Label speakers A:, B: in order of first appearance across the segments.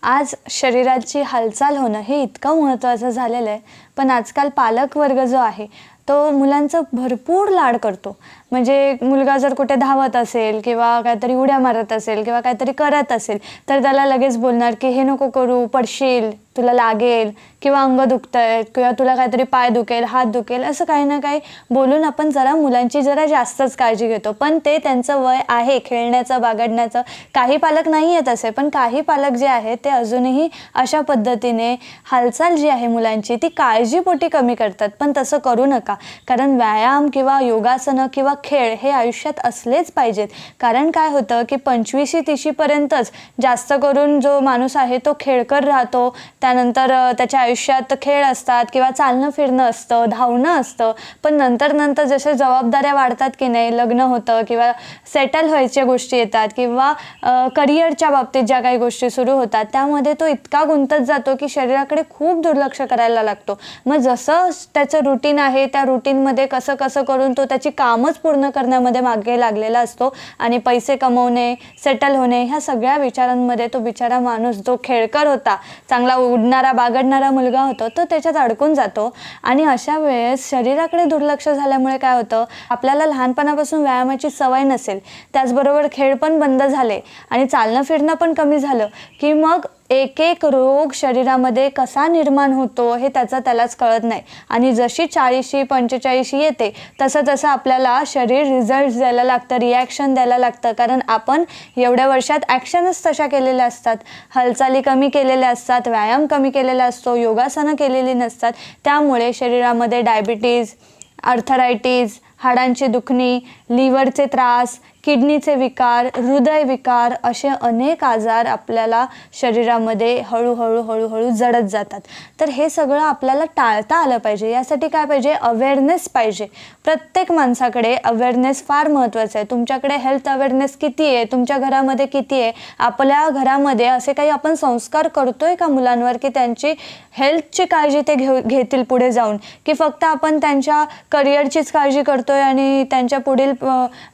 A: आज शरीराची हालचाल होणं हे इतकं महत्त्वाचं झालेलं आहे. पण आजकाल पालक वर्ग जो आहे तो मुलांचं भरपूर लाड करतो. म्हणजे मुलगा जर कुठे धावत असेल किंवा काहीतरी उड्या मारत असेल किंवा काहीतरी करत असेल तर त्याला लगेच बोलणार की हे नको करू, पडशील, तुला लागेल किंवा अंग दुखतंय किंवा तुला काहीतरी पाय दुखेल, हात दुखेल, असं काही ना काही बोलून आपण मुलांची जरा जास्तच काळजी घेतो. पण ते त्यांचं वय आहे खेळण्याचं, बागडण्याचं. काही पालक नाही आहेत असे, पण काही पालक जे आहेत ते अजूनही अशा पद्धतीने हालचाल जी आहे मुलांची ती काळजीपोटी कमी करतात. पण तसं करू नका, कारण व्यायाम किंवा योगासनं किंवा खेळ हे आयुष्यात असलेच पाहिजेत. कारण काय होतं की 25-30 पर्यंतच जास्त करून जो माणूस आहे तो खेळकर राहतो. त्यानंतर त्याच्या आयुष्यात खेळ असतात किंवा चालणं फिरणं असतं, धावणं असतं. पण नंतर जशा जबाबदाऱ्या वाढतात की नाही, लग्न होतं किंवा सेटल व्हायच्या गोष्टी येतात किंवा करिअरच्या बाबतीत ज्या काही गोष्टी सुरू होतात त्यामध्ये तो इतका गुंतत जातो की शरीराकडे खूप दुर्लक्ष करायला लागतो. मग जसं त्याचं रुटीन आहे त्या रुटीनमध्ये कसं करून तो त्याची कामच पूर्ण करण्यामध्ये मागे लागलेला असतो आणि पैसे कमवणे, सेटल होणे ह्या सगळ्या विचारांमध्ये तो बिचारा माणूस जो खेळकर होता, चांगला उडणारा बागडणारा मुलगा होता, तो त्याच्यात अडकून जातो. आणि अशा वेळेस शरीराकडे दुर्लक्ष झाल्यामुळे काय होतं, आपल्याला लहानपणापासून व्यायामाची सवय नसेल, त्याचबरोबर खेळ पण बंद झाले आणि चालणं फिरणं पण कमी झालं की मग एक रोग शरीरामध्ये कसा निर्माण होतो हे त्यालाच कळत नाही. आणि जशी 40-45 येते तसं आपल्याला शरीर रिझल्ट द्यायला लागतं, रिॲक्शन द्यायला लागतं. कारण आपण एवढ्या वर्षात ॲक्शनच तशा केलेल्या असतात, हालचाली कमी केलेल्या असतात, व्यायाम कमी केलेला असतो, योगासनं केलेली नसतात. त्यामुळे शरीरामध्ये डायबिटीज, आर्थरायटिस, हाडांची दुखणी, लिव्हरचे त्रास, किडनीचे विकार, हृदयविकार असे अनेक आजार आपल्याला शरीरामध्ये हळूहळू जडत जातात. तर हे सगळं आपल्याला टाळता आलं पाहिजे. यासाठी काय पाहिजे, अवेअरनेस पाहिजे. प्रत्येक माणसाकडे अवेअरनेस फार महत्त्वाचं आहे. तुमच्याकडे हेल्थ अवेअरनेस किती आहे, तुमच्या घरामध्ये किती आहे, आपल्या घरामध्ये असे काही आपण संस्कार करतोय का मुलांवर की त्यांची हेल्थची काळजी ते घेतील पुढे जाऊन, की फक्त आपण त्यांच्या करिअरचीच काळजी करतोय आणि त्यांच्या पुढील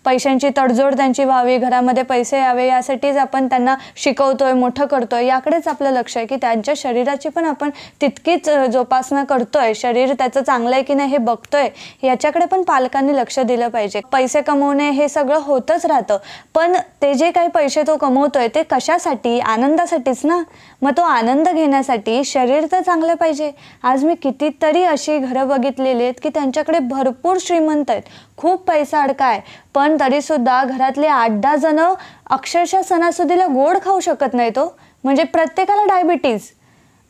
A: पैशांची तडजोड त्यांची व्हावी, घरामध्ये पैसे यावे यासाठीच आपण त्यांना शिकवतोय, मोठं करतोय. याकडेच आपलं लक्ष आहे की त्यांच्या शरीराची पण आपण तितकीच जोपासना करतोय, शरीर त्याचं चांगलं आहे की नाही हे बघतोय, याच्याकडे पण पालकांनी लक्ष दिलं पाहिजे. पैसे कमवणे हे सगळं होतच राहतं, पण ते जे काही पैसे तो कमवतोय ते कशासाठी, आनंदासाठीच ना. मग तो आनंद घेण्यासाठी शरीर तर चांगलं पाहिजे. आज मी कितीतरी अशी घरं बघितलेली आहेत की त्यांच्याकडे भरपूर श्रीमंत आहेत, खूप पैसा अडकाय, पण तरीसुद्धा घरातले 8-10 जण अक्षरशः सणासुदीला गोड खाऊ शकत नाही. तो म्हणजे प्रत्येकाला डायबिटीज.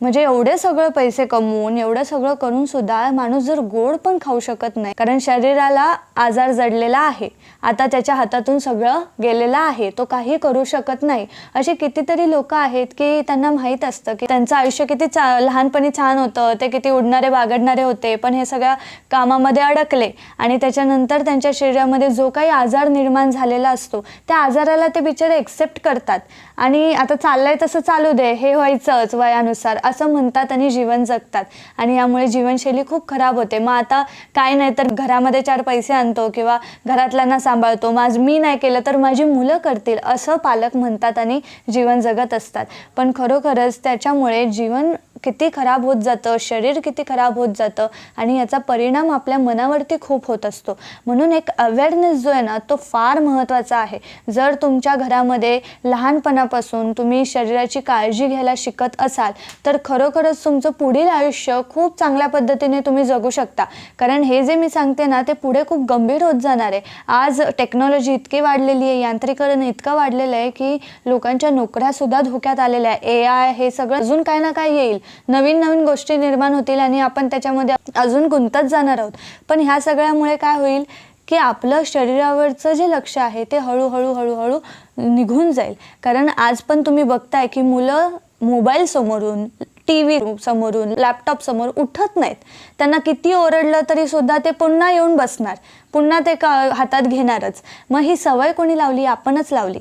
A: म्हणजे एवढे सगळं पैसे कमवून एवढं सगळं करून सुद्धा माणूस जर गोड पण खाऊ शकत नाही, कारण शरीराला आजार जडलेला आहे, आता त्याच्या हातातून सगळं गेलेलं आहे, तो काही करू शकत नाही. असे कितीतरी लोक आहेत की त्यांना माहीत असतं की त्यांचं आयुष्य किती लहानपणी छान होतं, ते किती उडणारे बागडणारे होते, पण हे सगळ्या कामामध्ये अडकले आणि त्याच्यानंतर त्यांच्या शरीरामध्ये जो काही आजार निर्माण झालेला असतो त्या आजाराला ते बिचारे एक्सेप्ट करतात आणि आता चाललंय तसं चालू दे, हे व्हायचंच वयानुसार असं म्हणतात आणि जीवन जगतात. आणि यामुळे जीवनशैली खूप खराब होते. मग आता काय नाही तर घरामध्ये 4 पैसे आणतो किंवा घरातल्यांना सांभाळतो, मी नाही केलं तर माझी मुलं करतील असं पालक म्हणतात आणि जीवन जगत असतात. पण खरोखरच त्याच्यामुळे जीवन किती खराब होत जातं, शरीर किती खराब होत जातं आणि याचा परिणाम आपल्या मनावरती खूप होत असतो. म्हणून एक अवेअरनेस जो आहे ना तो फार महत्त्वाचा आहे. जर तुमच्या घरामध्ये लहानपणापासून तुम्ही शरीराची काळजी घ्यायला शिकत असाल तर खरोखरच तुमचं पुढील आयुष्य खूप चांगल्या पद्धतीने तुम्ही जगू शकता. कारण हे जे मी सांगते ना ते पुढे खूप गंभीर होत जाणार आहे. आज टेक्नॉलॉजी इतकी वाढलेली आहे, यांत्रिकरण इतकं वाढलेलं आहे की लोकांच्या नोकऱ्यासुद्धा धोक्यात आलेल्या आहे. AI हे सगळं अजून काय ना काय येईल, नवीन गोष्टी निर्माण होतील आणि आपण त्याच्यामध्ये अजून गुंतत जाणार आहोत. पण ह्या सगळ्यामुळे काय होईल की आपलं शरीरावरचं जे लक्ष आहे ते हळूहळू निघून जाईल. कारण आज पण तुम्ही बघताय की मुलं मोबाईल समोरून, TV समोरून, लॅपटॉप समोर उठत नाहीत. त्यांना किती ओरडलं तरी सुद्धा ते पुन्हा येऊन बसणार, पुन्हा ते हातात घेणारच. मग ही सवय कोणी लावली? आपणच लावली.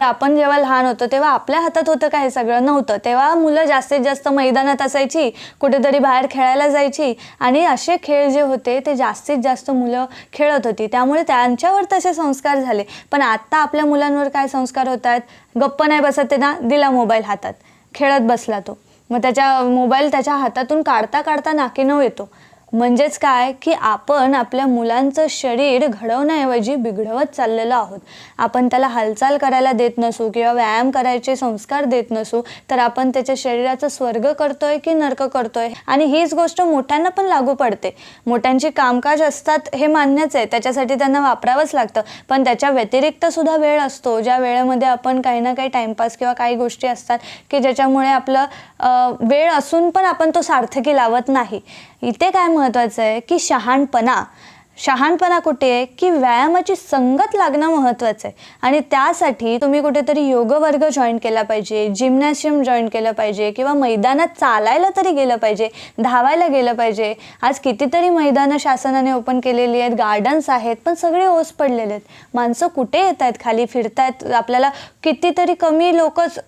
A: आपण जेव्हा लहान होतो तेव्हा आपल्या हातात होतं का हे सगळं? नव्हतं. तेव्हा मुलं जास्तीत जास्त मैदानात असायची, कुठेतरी बाहेर खेळायला जायची आणि असे खेळ जे होते ते जास्तीत जास्त मुलं खेळत होती, त्यामुळे त्यांच्यावर तसे संस्कार झाले. पण आता आपल्या मुलांवर काय संस्कार होत आहेत? गप्प नाही बसत ना, दिला मोबाईल हातात, खेळत बसला तो. मग त्याच्या मोबाईल त्याच्या हातातून काढता काढता नाकीनऊ येतो. म्हणजेच काय की आपण आपल्या मुलांचं शरीर घडवण्याऐवजी बिघडवत चाललेलो आहोत. आपण त्याला हालचाल करायला देत नसू किंवा व्यायाम करायचे संस्कार देत नसू तर आपण त्याच्या शरीराचं स्वर्ग करतोय की नरक करतोय. आणि हीच गोष्ट मोठ्यांना पण लागू पडते. मोठ्यांची कामकाज असतात हे मान्यच आहे, त्याच्यासाठी त्यांना वापरावंच लागतं, पण त्याच्या व्यतिरिक्त सुद्धा वेळ असतो ज्या वेळेमध्ये आपण काही ना काही टाईमपास किंवा काही गोष्टी असतात की ज्याच्यामुळे आपलं वेळ असून पण आपण तो सार्थकी लावत नाही. इथे काय महत्त्वाचं आहे की शहाणपणा कुठे आहे की व्यायामाची संगत लागणं महत्त्वाचं आहे. आणि त्यासाठी तुम्ही कुठेतरी योग वर्ग जॉईन केला पाहिजे, जिम्नॅशियम जॉईन केलं पाहिजे किंवा मैदानात चालायला तरी गेलं पाहिजे, धावायला गेलं पाहिजे. आज कितीतरी मैदानं शासनाने ओपन केलेली आहेत, गार्डन्स आहेत, पण सगळे ओस पडलेले आहेत. माणसं कुठे येत आहेत, खाली फिरतायत. आपल्याला कितीतरी कमी लोकच,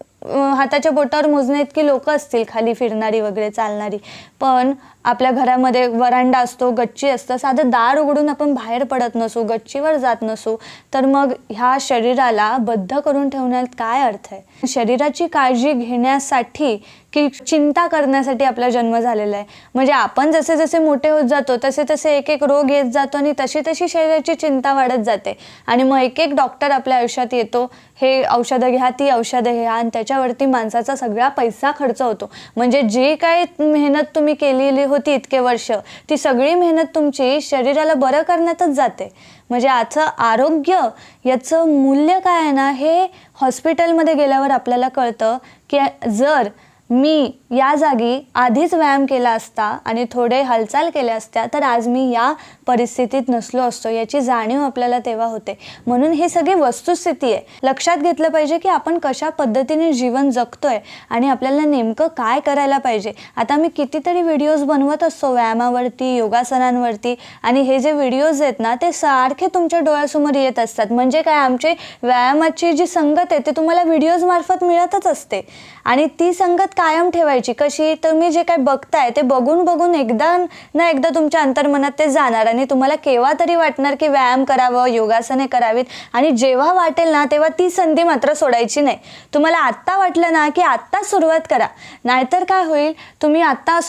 A: हाताच्या बोटावर मोजणे इतकी लोक असतील खाली फिरणारी वगैरे चालणारी. पण आपल्या घरामध्ये वरांडा असतो, गच्ची असतं, साधं दार उघडून आपण बाहेर पडत नसू, गच्चीवर जात नसू, तर मग ह्या शरीराला बद्ध करून ठेवण्यात काय अर्थ आहे? शरीराची काळजी घेण्यासाठी की चिंता करण्यासाठी आपला जन्म झालेला आहे. म्हणजे आपण जसे जसे मोठे होत जातो तसे तसे एक एक रोग येत जातो आणि तशी तशी शरीराची चिंता वाढत जाते. आणि मग एक एक डॉक्टर आपल्या आयुष्यात येतो, हे औषधं घ्या, ती औषधं घ्या, आणि त्याच्यावरती माणसाचा सगळा पैसा खर्च होतो. म्हणजे जी काय मेहनत तुम्ही केलेली होती इतके वर्ष, ती सगळी मेहनत तुमची शरीराला बरं करण्यातच जाते. म्हणजे याचं आरोग्य, याचं मूल्य काय आहे ना, हे हॉस्पिटलमध्ये गेल्यावर आपल्याला कळतं की जर मी या जागी आधीच व्यायाम केला असता आणि थोडे हालचाल केल्या असत्या तर आज मी या परिस्थितीत नसलो असतो, याची जाणीव आपल्याला तेव्हा होते. म्हणून ही सगळी वस्तुस्थिती आहे. लक्षात घेतलं पाहिजे की आपण कशा पद्धतीने जीवन जगतोय आणि आपल्याला नेमकं काय करायला पाहिजे. आता मी कितीतरी व्हिडिओज बनवत असतो व्यायामावरती, योगासनांवरती, आणि हे जे व्हिडिओज आहेत ना ते सारखे तुमच्या डोळ्यासमोर येत असतात. म्हणजे काय, आमचे व्यायामाची जी संगत आहे ते तुम्हाला व्हिडिओज मार्फत मिळतच असते. आणि ती संगत कायम ठेवायची कशी, तर मी जे काय बघताय ते बघून बघून एकदा ना एकदा तुमच्या अंतर्मनात ते जाणार आणि तुम्हाला केव्हा तरी वाटणार की व्यायाम करावं, योगासने करावीत. आणि जेव्हा वाटेल ना तेव्हा ती संधी मात्र सोडायची नाही. तुम्हाला आत्ता वाटलं ना की आत्ता सुरुवात करा. नाहीतर काय होईल, तुम्ही आत्ता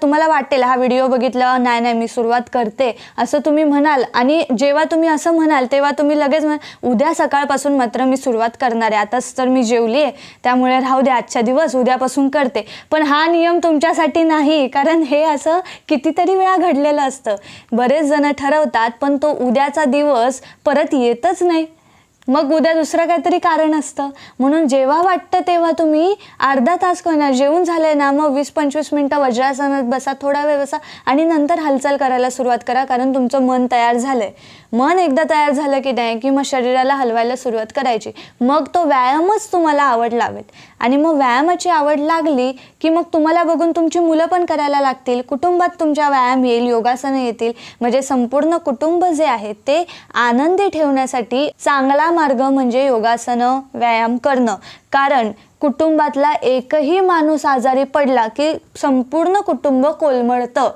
A: तुम्हाला वाटेल हा व्हिडिओ बघितला, नाही नाही मी सुरुवात करते असं तुम्ही म्हणाल, आणि जेव्हा तुम्ही असं म्हणाल तेव्हा तुम्ही लगेच उद्या सकाळपासून मात्र मी सुरुवात करणार आहे, आताच तर मी जेवली आहे त्यामुळे राहू दे, आजच्या दिवस उद्यापासून करते. पण हा नियम तुमच्यासाठी नाही, कारण हे असं कितीतरी वेळा घडलेलं असतं. बरेच जण ठरवतात पण तो उद्याचा दिवस परत येतच नाही. मग उद्या दुसरं काहीतरी कारण असतं. म्हणून जेव्हा वाटतं तेव्हा तुम्ही अर्धा तास कोणा जेवून झाले ना मग 20-25 मिनटं वज्रासनात बसा, थोडा वेळ बसा आणि नंतर हालचाल करायला सुरुवात करा. कारण तुमचं मन तयार झालंय. मन एकदा तयार झालं की नाही की मग शरीराला हलवायला सुरुवात करायची. मग तो व्यायामच तुम्हाला आवड लावेल. आणि मग व्यायामाची आवड लागली की मग तुम्हाला बघून तुमची मुलं पण करायला लागतील. कुटुंबात तुमच्या व्यायाम येईल, योगासनं येतील. म्हणजे संपूर्ण कुटुंब जे आहे ते आनंदी ठेवण्यासाठी चांगला मार्ग म्हणजे योगासनं, व्यायाम करणं. कारण कुटुंबातला एकही माणूस आजारी पडला की संपूर्ण कुटुंब कोलमडतं.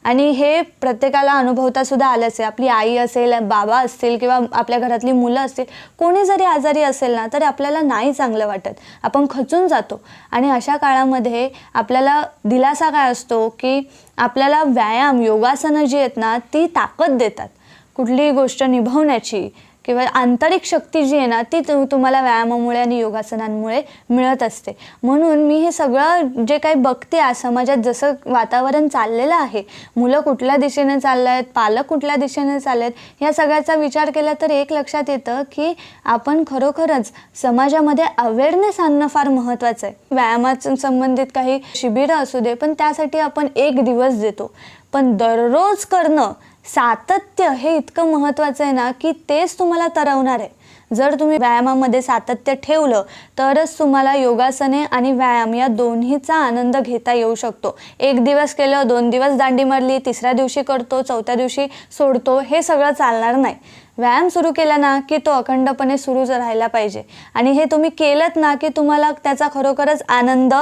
A: आणि हे प्रत्येकाला अनुभवता सुद्धा आलंच आहे. आपली आई असेल, बाबा असतील किंवा आपल्या घरातली मुलं असतील, कोणी जरी आजारी असेल ना तर आपल्याला नाही चांगलं वाटत, आपण खचून जातो. आणि अशा काळामध्ये आपल्याला दिलासा काय असतो की आपल्याला व्यायाम, योगासनं जी आहेत ना ती ताकद देतात कुठलीही गोष्ट निभावण्याची, किंवा आंतरिक शक्ती जी आहे ना ती तुम्हाला व्यायामामुळे आणि योगासनांमुळे मिळत असते. म्हणून मी हे सगळं जे काही बघते आज समाजात जसं वातावरण चाललेलं आहे, मुलं कुठल्या दिशेने चालले आहेत, पालक कुठल्या दिशेने चालले आहेत, या सगळ्याचा विचार केला तर एक लक्षात येतं की आपण खरोखरच समाजामध्ये अवेअरनेस आणणं फार महत्त्वाचं आहे. व्यायामाच्या संबंधित काही शिबिरं असू दे, पण त्यासाठी आपण एक दिवस देतो, पण दररोज करणं, सातत्य हे इतकं महत्त्वाचं आहे ना की तेच तुम्हाला तरवणार आहे. जर तुम्ही व्यायामामध्ये सातत्य ठेवलं तरच तुम्हाला योगासने आणि व्यायाम या दोन्हीचा आनंद घेता येऊ शकतो. एक दिवस केलं, 2 दिवस दांडी मारली, तिसऱ्या दिवशी करतो, चौथ्या दिवशी सोडतो, हे सगळं चालणार नाही. व्यायाम सुरू केला ना की तो अखंडपणे सुरूच राहायला पाहिजे. आणि हे तुम्ही केलंत ना की तुम्हाला त्याचा खरोखरच आनंद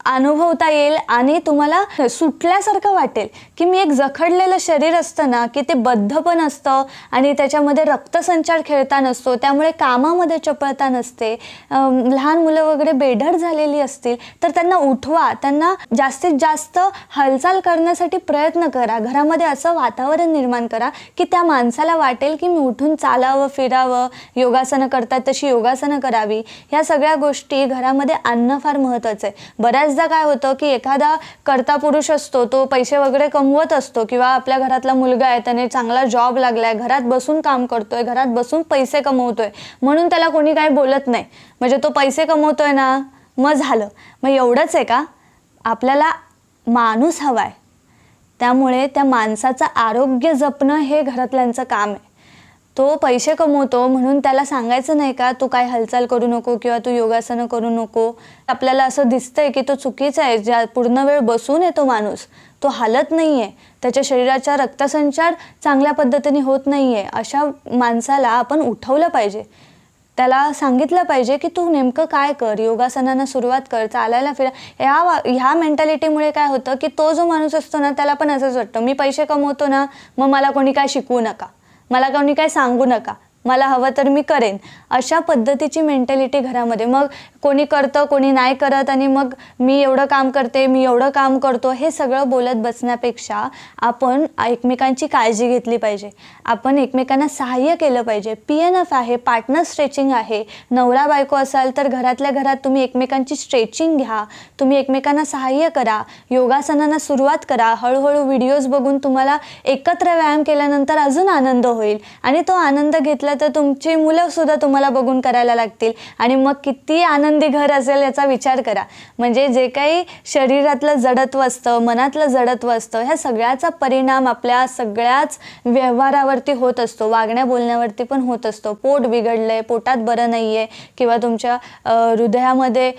A: अनुभवता येईल आणि तुम्हाला सुटल्यासारखं वाटेल की मी एक जखडलेलं शरीर असतं ना की ते बद्ध पण असतं आणि त्याच्यामध्ये रक्तसंचार खेळता नसतो, त्यामुळे कामामध्ये चपळता नसते. लहान मुलं वगैरे बेधड झालेली असतील तर त्यांना उठवा, त्यांना जास्तीत जास्त हालचाल करण्यासाठी प्रयत्न करा. घरामध्ये असं वातावरण निर्माण करा की त्या माणसाला वाटेल की मी उठून चालावं, फिरावं, योगासनं करतात तशी योगासनं करावी. ह्या सगळ्या गोष्टी घरामध्ये आणणं फार महत्त्वाचं आहे. बऱ्याचदा काय होतं की एखादा कर्ता पुरुष असतो, तो पैसे वगैरे कमवत असतो किंवा आपल्या घरातला मुलगा आहे, त्याने चांगला जॉब लागलाय, घरात बसून काम करतोय, घरात बसून पैसे कमवतोय, म्हणून त्याला कोणी काही बोलत नाही. म्हणजे तो पैसे कमवतोय ना, मग झालं. मग एवढंच आहे का? आपल्याला माणूस हवाय, त्यामुळे त्या माणसाचं आरोग्य जपणं हे घरातल्यांचं काम आहे. तो पैसे कमवतो म्हणून त्याला सांगायचं नाही का तू काय हालचाल करू नको किंवा तू योगासनं करू नको. आपल्याला असं दिसतंय की तो चुकीचा आहे. ज्या पूर्ण वेळ बसून आहे तो माणूस, तो हालत नाही आहे, त्याच्या शरीराचा रक्तसंचार चांगल्या पद्धतीने होत नाही आहे, अशा माणसाला आपण उठवलं पाहिजे. त्याला सांगितलं पाहिजे की तू नेमकं काय कर, योगासनांना सुरुवात कर, चालायला फिरा. ह्या मेंटॅलिटीमुळे काय होतं की तो जो माणूस असतो ना त्याला पण असंच वाटतं मी पैसे कमवतो ना, मग मला कोणी काय शिकवू नका, मला कोणी काय सांगू नका, मला हवं तर मी करेन. अशा पद्धतीची मेंटॅलिटी घरामध्ये. मग कोणी करतं, कोणी नाही करत आणि मग मी एवढं काम करते, मी एवढं काम करतो, हे सगळं बोलत बसण्यापेक्षा आपण एकमेकांची काळजी घेतली पाहिजे. आपण एकमेकांना सहाय्य केलं पाहिजे. PNF आहे, पार्टनर स्ट्रेचिंग आहे. नवरा बायको असाल तर घरातल्या घरात तुम्ही एकमेकांची स्ट्रेचिंग घ्या, तुम्ही एकमेकांना सहाय्य करा, योगासनांना सुरुवात करा. हळूहळू व्हिडिओज बघून तुम्हाला एकत्र व्यायाम केल्यानंतर अजून आनंद होईल आणि तो आनंद घेतला तर तुमची मुलंसुद्धा तुम्हाला बघून करायला लागतील आणि मग किती आनंदी घर असेल याचा विचार करा. म्हणजे जे काही शरीरातलं जडत्व असतं, मनातलं जडत्व असतं, ह्या सगळ्याचा परिणाम आपल्या सगळ्याच व्यवहारावरती होत असतो, वागण्या बोलण्यावरती पण होत असतो. पोट बिघडलंय, पोटात बरं नाही आहे किंवा तुमच्या हृदयामध्ये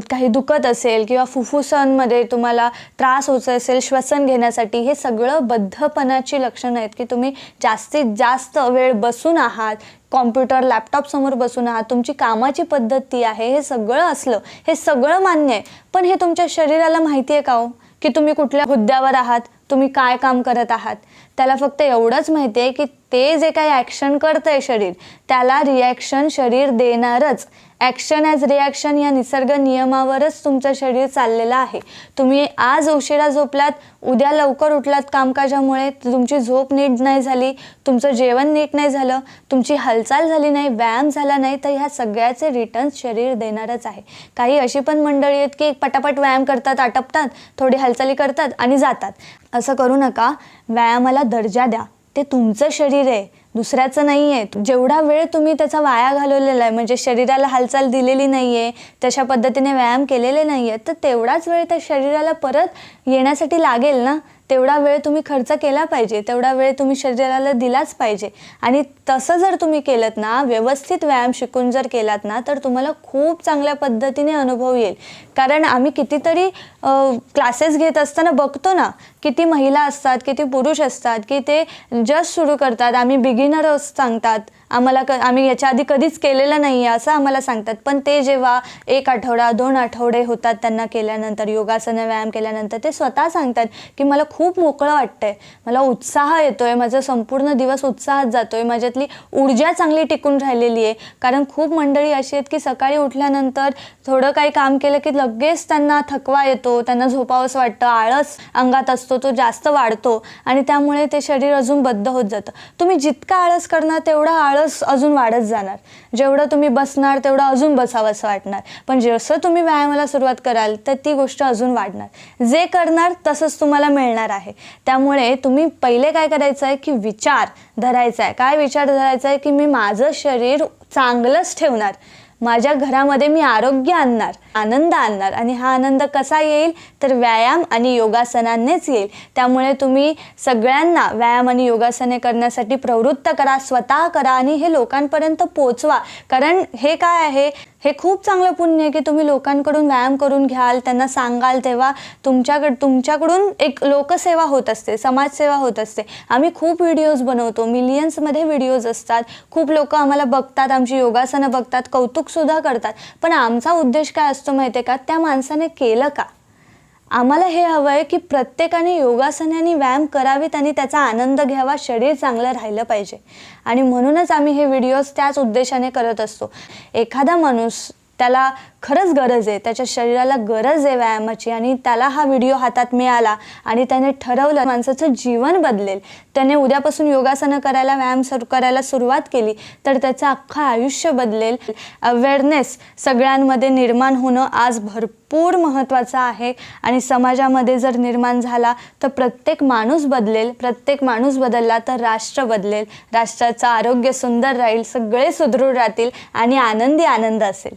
A: काही दुखत असेल किंवा फुफ्फुसांमध्ये तुम्हाला त्रास होत असेल श्वसन घेण्यासाठी, हे सगळं बद्धपणाची लक्षणं आहेत की तुम्ही जास्तीत जास्त वेळ बसून आहात, कॉम्प्युटर लॅपटॉपसमोर बसून आहात, तुमची कामाची पद्धत ती आहे. हे सगळं असलं, हे सगळं मान्य आहे, पण हे तुमच्या शरीराला माहिती आहे का हो की तुम्ही कुठल्या हुद्द्यावर आहात, तुम्ही काय काम करत आहात? त्याला फक्त एवढंच माहिती आहे की ते जे काही ॲक्शन करतंय शरीर, त्याला रिॲक्शन शरीर देणारच. ॲक्शन ॲज रिॲक्शन या निसर्ग नियमावरच तुमचं शरीर चाललेलं आहे. तुम्ही आज उशिरा झोपलात, उद्या लवकर उठलात कामकाजामुळे, तुमची झोप नीट नाही झाली, तुमचं जेवण नीट नाही झालं, तुमची हालचाल झाली नाही, व्यायाम झाला नाही, तर ह्या सगळ्याचे रिटर्न्स शरीर देणारच आहे. काही अशी पण मंडळी आहेत की पटापट व्यायाम करतात, आटपतात, थोडी हालचाली करतात आणि जातात. असं करू नका. व्यायामाला दर्जा द्या. ते तुमचं शरीर आहे, दुसऱ्याचं नाही आहे. जेवढा वेळ तुम्ही त्याचा वाया घालवलेला आहे, म्हणजे शरीराला हालचाल दिलेली नाही आहे, तशा पद्धतीने व्यायाम केलेले नाही आहेत, तर तेवढाच वेळ त्या शरीराला परत येण्यासाठी लागेल ना, तेवढा वेळ तुम्ही खर्च केला पाहिजे, तेवढा वेळ तुम्ही शरीराला दिलाच पाहिजे. आणि तसं जर तुम्ही केलंत ना, व्यवस्थित व्यायाम शिकून जर केलात ना, तर तुम्हाला खूप चांगल्या पद्धतीने अनुभव येईल. कारण आम्ही कितीतरी क्लासेस घेत असताना बघतो ना, किती महिला असतात, किती पुरुष असतात की ते जस्ट सुरू करतात. आम्ही बिगिनर सांगतात, आम्ही याच्या आधी कधीच केलेलं नाही आहे असं आम्हाला सांगतात. पण ते जेव्हा 1 आठवडा 2 आठवडे होतात त्यांना केल्यानंतर, योगासनं व्यायाम केल्यानंतर, ते स्वतः सांगतात की मला खूप मोकळं वाटतंय, मला उत्साह येतोय, माझा संपूर्ण दिवस उत्साहात जातोय, माझ्यातली ऊर्जा चांगली टिकून राहिलेली आहे. कारण खूप मंडळी अशी आहेत की सकाळी उठल्यानंतर थोडं काही काम केलं की लगेच त्यांना थकवा येतो, त्यांना झोपावंसं वाटतं, आळस अंगात असतो, तो जास्त वाढतो आणि त्यामुळे ते शरीर अजून बद्ध होत जातं. तुम्ही जितका आळस करणार तेवढा आळस अजून वाढत जाणार. जेवढं तुम्ही बसणार तेवढं अजून बसावंसं वाटणार. पण जसं तुम्ही व्यायामाला सुरुवात कराल तर ती गोष्ट अजून वाढणार. जे करणार तसंच तुम्हाला मिळणार आहे. त्यामुळे तुम्ही पहिले काय करायचं आहे की विचार धरायचा आहे. काय विचार धरायचा आहे की मी माझं शरीर चांगलंच ठेवणार, माझ्या घरामध्ये मी आरोग्य आणणार, आनंद आणणार. आणि हा आनंद कसा येईल तर व्यायाम आणि योगासनांनीच येईल. त्यामुळे तुम्ही सगळ्यांना व्यायाम आणि योगासने करण्यासाठी प्रवृत्त करा, स्वतः करा आणि हे लोकांपर्यंत पोचवा. कारण हे काय आहे, हे खूप चांगलं पुण्य आहे की तुम्ही लोकांकडून व्यायाम करून घ्याल, त्यांना सांगाल, तेव्हा तुमच्याकडून एक लोकसेवा होत असते, समाजसेवा होत असते. आम्ही खूप व्हिडिओज बनवतो, मिलियन्समध्ये व्हिडिओज असतात, खूप लोक आम्हाला बघतात, आमची योगासनं बघतात, कौतुकसुद्धा करतात. पण आमचा उद्देश काय असतो माहिती आहे का, त्या माणसाने केलं का, आम्हाला हे हवं आहे की प्रत्येकाने योगासने आणि व्यायाम करावीत आणि त्याचा आनंद घ्यावा, शरीर चांगलं राहिलं पाहिजे. आणि म्हणूनच आम्ही हे व्हिडिओज त्याच उद्देशाने करत असतो. एखादा माणूस त्याला खरंच गरज आहे, त्याच्या शरीराला गरज आहे व्यायामाची आणि त्याला हा व्हिडिओ हातात मिळाला आणि त्याने ठरवलं माणसाचं जीवन बदलेल, त्याने उद्यापासून योगासनं करायला, व्यायाम करायला सुरुवात केली तर त्याचं अख्खं आयुष्य बदलेल. अवेअरनेस सगळ्यांमध्ये निर्माण होणं आज भरपूर महत्त्वाचं आहे आणि समाजामध्ये जर निर्माण झाला तर प्रत्येक माणूस बदलेल. प्रत्येक माणूस बदलला तर राष्ट्र बदलेल. राष्ट्राचं आरोग्य सुंदर राहील, सगळे सुदृढ राहतील आणि आनंदी आनंद असेल.